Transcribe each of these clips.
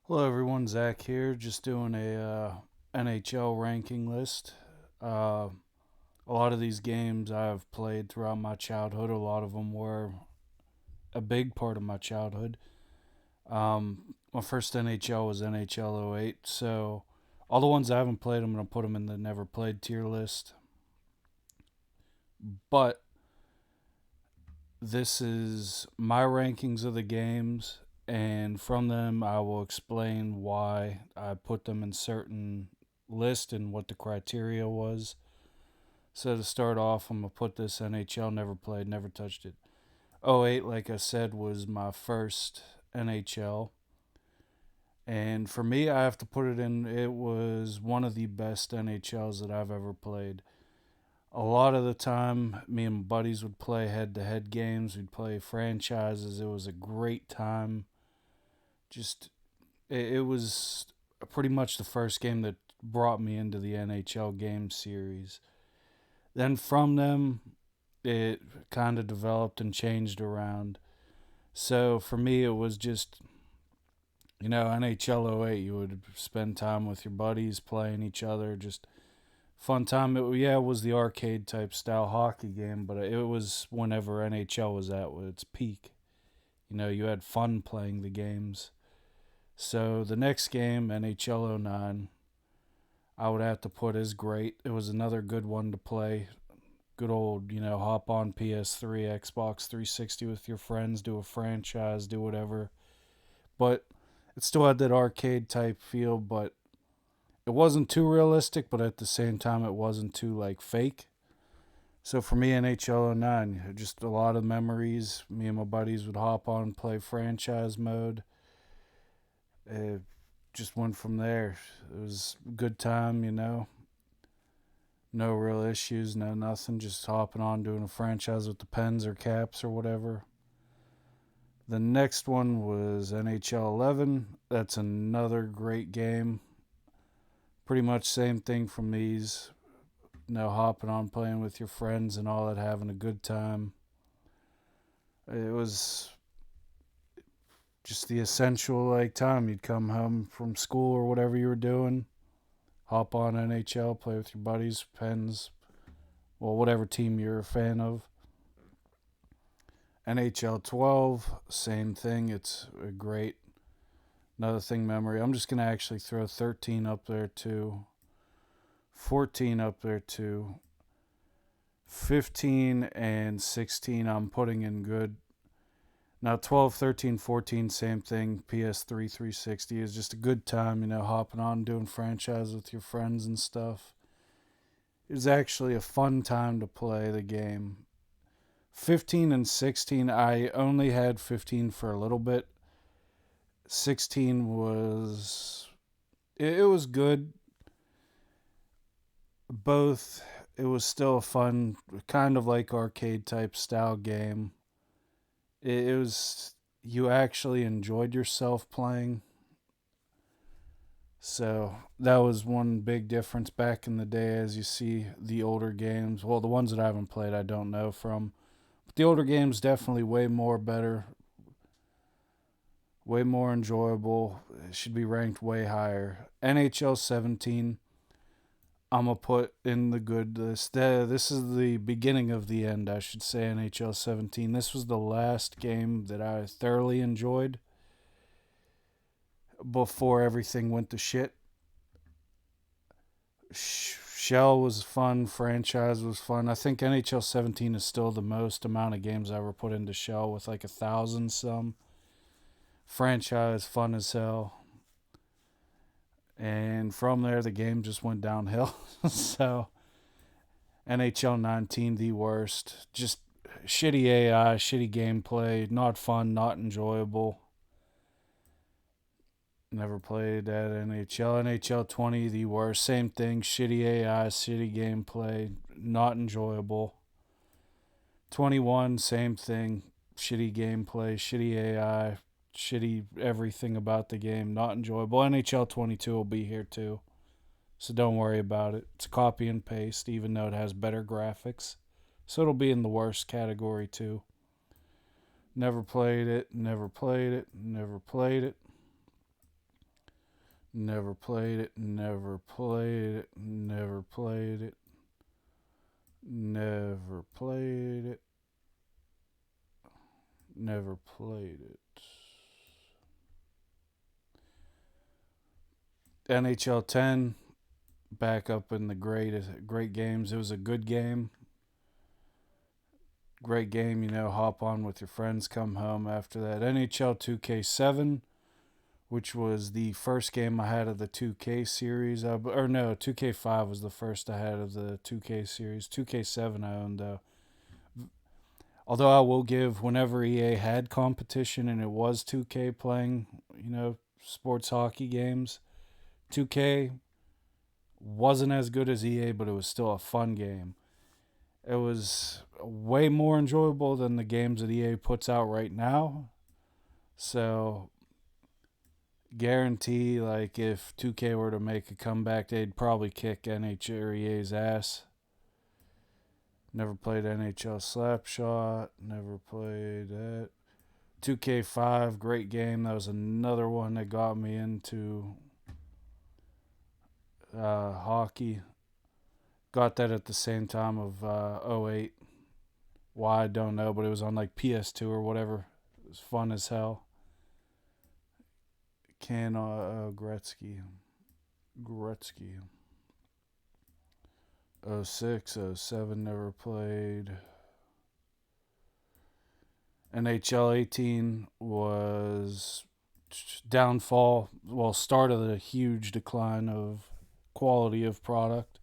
Hello, everyone. Zach here, just doing a NHL ranking list. Uh, a lot of these games I've played throughout my childhood. A lot of them were a big part of my childhood. My first NHL was NHL '08, so all the ones I haven't played, I'm going to put them in the never played tier list. But this is my rankings of the games, and from them, I will explain why I put them in certain list and what the criteria was. So to start off, I'm gonna put this NHL never played, never touched it. '08, like I said, was my first NHL, and for me, I have to put it in. It was one of the best NHLs that I've ever played. A lot of the time, me and my buddies would play head-to-head games. We'd play franchises. It was a great time. Just it was pretty much the first game that brought me into the NHL game series. Then from them, it kind of developed and changed around. So for me, it was just, NHL '08, you would spend time with your buddies playing each other, just fun time. It was the arcade type style hockey game, but it was whenever NHL was at its peak. You had fun playing the games. So the next game, NHL '09, I would have to put as great. It was another good one to play. Good old, hop on PS3, Xbox 360 with your friends, do a franchise, do whatever. But it still had that arcade type feel, but it wasn't too realistic, but at the same time, it wasn't too like fake. So for me, NHL '09, just a lot of memories. Me and my buddies would hop on and play franchise mode. It just went from there. It was a good time. No real issues, no nothing. Just hopping on, doing a franchise with the Pens or Caps or whatever. The next one was NHL 11. That's another great game. Pretty much same thing from these. Hopping on, playing with your friends and all that, having a good time. It was just the essential like time. You'd come home from school or whatever you were doing, hop on NHL, play with your buddies, Pens, well, whatever team you're a fan of. NHL 12, same thing. It's a great another thing memory. I'm just gonna actually throw 13 up there too, 14 up there too, 15 and 16 I'm putting in good. Now 12, 13, 14, same thing. PS3 360 is just a good time, hopping on, doing franchise with your friends and stuff. It was actually a fun time to play the game. 15 and 16, I only had 15 for a little bit. 16 was it was good. Both, it was still a fun, kind of like arcade type style game. It was, you actually enjoyed yourself playing. So that was one big difference back in the day. As you see the older games, well, the ones that I haven't played I don't know from, but the older games definitely way more better, way more enjoyable. It should be ranked way higher. NHL 17, I'm gonna put in the good list. This is the beginning of the end, I should say. NHL 17. This was the last game that I thoroughly enjoyed before everything went to shit. Shell was fun. Franchise was fun. I think NHL 17 is still the most amount of games I ever put into Shell with like 1,000 some. Franchise fun as hell. And from there, the game just went downhill. So NHL 19, the worst. Just shitty AI, shitty gameplay, not fun, not enjoyable. Never played at NHL. NHL 20, the worst. Same thing, shitty AI, shitty gameplay, not enjoyable. 21, same thing, shitty gameplay, shitty AI, shitty everything about the game, not enjoyable. NHL 22 will be here too, so don't worry about it. It's copy and paste, even though it has better graphics. So it'll be in the worst category too. Never played it, never played it, never played it. Never played it. Never played it. Never played it. Never played it. Never played it. NHL 10, back up in the great games. It was a good game. Great game, hop on with your friends, come home after that. NHL 2K7, which was the first game I had of the 2K series. Or no, 2K5 was the first I had of the 2K series. 2K7 I owned, though. Although I will give, whenever EA had competition and it was 2K playing, sports hockey games, 2K wasn't as good as EA, but it was still a fun game. It was way more enjoyable than the games that EA puts out right now. So, guarantee, like, if 2K were to make a comeback, they'd probably kick NHL or EA's ass. Never played NHL Slapshot. Never played that. 2K5, great game. That was another one that got me into hockey. Got that at the same time of 08. Why, I don't know, but it was on like PS2 or whatever. It was fun as hell. Gretzky. 06, 07, never played. NHL 18 was downfall. Well, start of the huge decline of quality of product.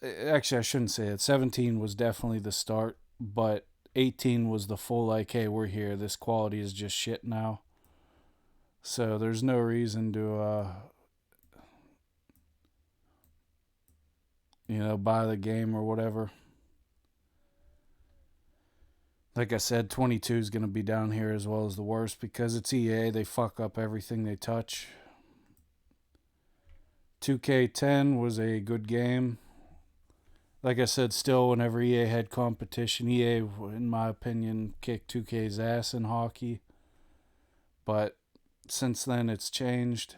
Actually, I shouldn't say it. 17 was definitely the start, but 18 was the full, like, hey, we're here. This quality is just shit now. So there's no reason to, buy the game or whatever. Like I said, 22 is going to be down here as well as the worst because it's EA. They fuck up everything they touch. 2K10 was a good game. Like I said, still, whenever EA had competition, EA, in my opinion, kicked 2K's ass in hockey. But since then, it's changed.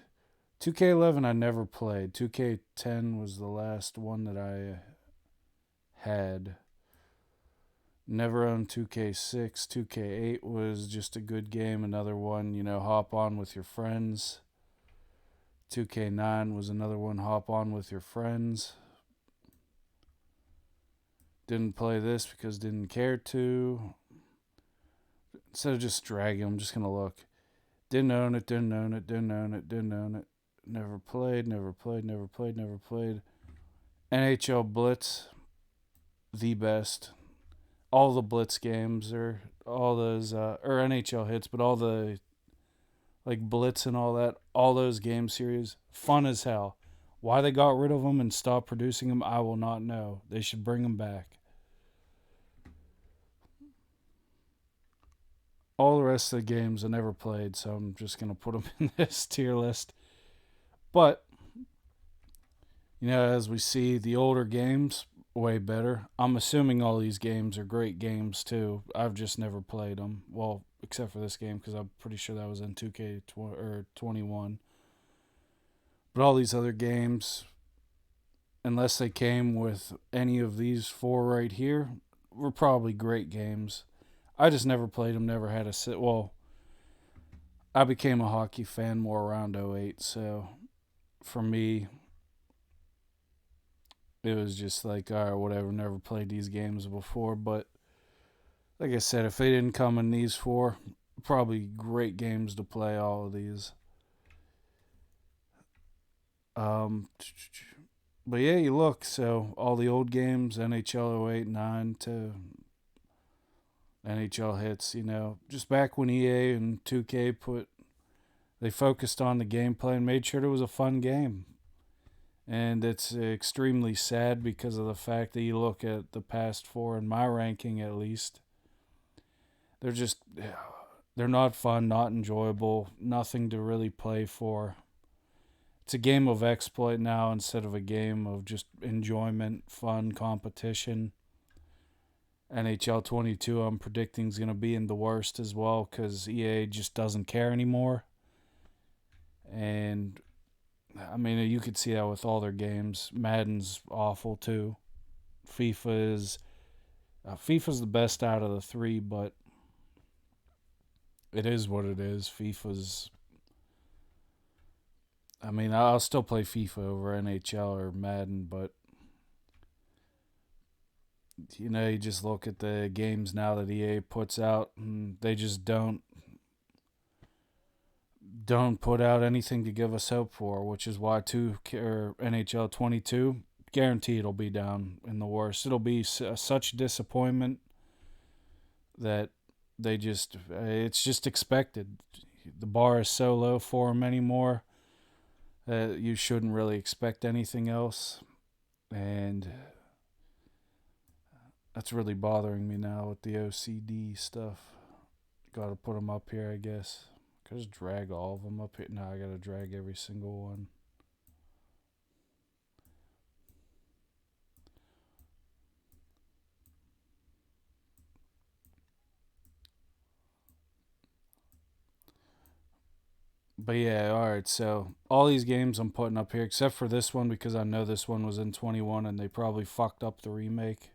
2K11 I never played. 2K10 was the last one that I had. Never owned 2K6. 2K8 was just a good game. Another one, hop on with your friends. 2K9 was another one, hop on with your friends. Didn't play this because didn't care to. Instead of just dragging, I'm just going to look. Didn't own it. Never played. NHL Blitz, the best. All the Blitz games, or all those, or NHL hits, but all the, like, Blitz and all those game series, fun as hell. Why they got rid of them and stopped producing them, I will not know. They should bring them back. All the rest of the games I never played, so I'm just going to put them in this tier list. But, as we see, the older games, way better. I'm assuming all these games are great games, too. I've just never played them. Well, except for this game, because I'm pretty sure that was in 2K21. But all these other games, unless they came with any of these four right here, were probably great games. I just never played them, never had a sit. Well, I became a hockey fan more around 08, so for me, it was just like, all right, whatever, never played these games before. But like I said, if they didn't come in these four, probably great games to play, all of these. But yeah, you look, so all the old games, NHL 08, 9 to NHL hits, just back when EA and 2K they focused on the gameplay and made sure it was a fun game. And it's extremely sad because of the fact that you look at the past four, in my ranking at least, they're not fun, not enjoyable, nothing to really play for. It's a game of exploit now instead of a game of just enjoyment, fun, competition. NHL 22, I'm predicting, is going to be in the worst as well because EA just doesn't care anymore. And I mean, you could see that with all their games. Madden's awful too. FIFA is FIFA's the best out of the three, but it is what it is. FIFA's. I mean, I'll still play FIFA over NHL or Madden, but you just look at the games now that EA puts out, and they just don't put out anything to give us hope for, which is why NHL 22 guaranteed it'll be down in the worst. It'll be such disappointment that it's just expected. The bar is so low for them anymore that you shouldn't really expect anything else, and that's really bothering me now with the OCD stuff. Got to put them up here, I guess. Just drag all of them up here. Now I gotta drag every single one. But yeah, alright, so all these games I'm putting up here, except for this one because I know this one was in 21 and they probably fucked up the remake.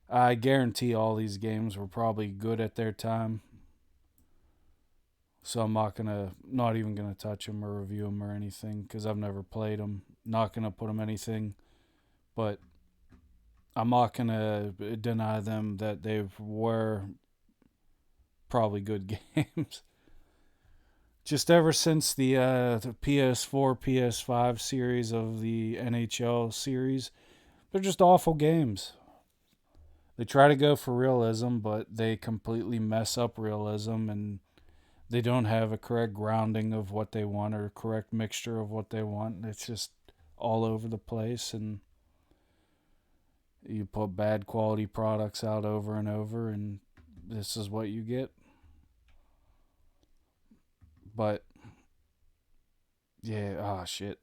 I guarantee all these games were probably good at their time. So I'm not even gonna touch them or review them or anything because I've never played them. Not gonna put them anything, but I'm not gonna deny them that they were probably good games. Just ever since the PS4, PS5 series of the NHL series, they're just awful games. They try to go for realism, but they completely mess up realism, and they don't have a correct grounding of what they want or a correct mixture of what they want. It's just all over the place, and you put bad quality products out over and over, and this is what you get. But yeah, shit.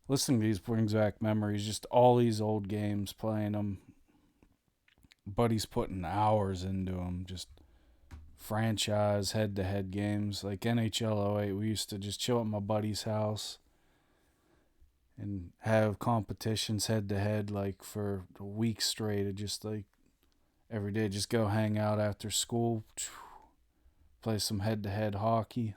Listening to these brings back memories. Just all these old games, playing them. Buddy's putting hours into them. Just franchise head-to-head games like NHL 08. We used to just chill at my buddy's house and have competitions head-to-head like for a week straight. It just like every day, just go hang out after school, play some head-to-head hockey.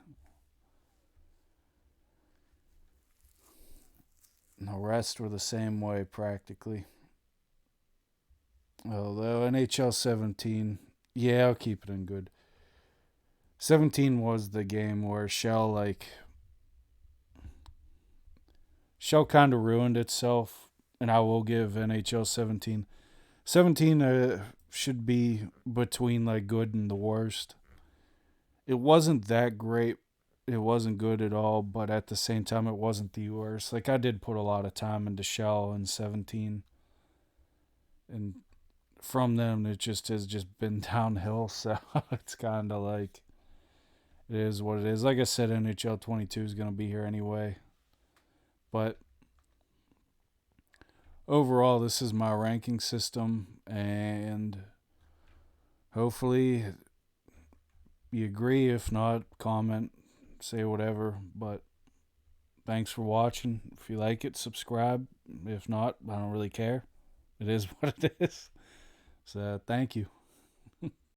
And the rest were the same way practically. Although NHL 17, yeah, I'll keep it in good. 17 was the game where Shell kind of ruined itself, and I will give NHL 17. 17 should be between like good and the worst. It wasn't that great. It wasn't good at all, but at the same time, it wasn't the worst. Like, I did put a lot of time into Shell in 17, and from them, it just has just been downhill, so it's kind of like, it is what it is. Like I said, NHL 22 is going to be here anyway, but overall, this is my ranking system, and hopefully you agree. If not, comment, say whatever, but thanks for watching. If you like it, subscribe. If not, I don't really care. It is what it is. So thank you.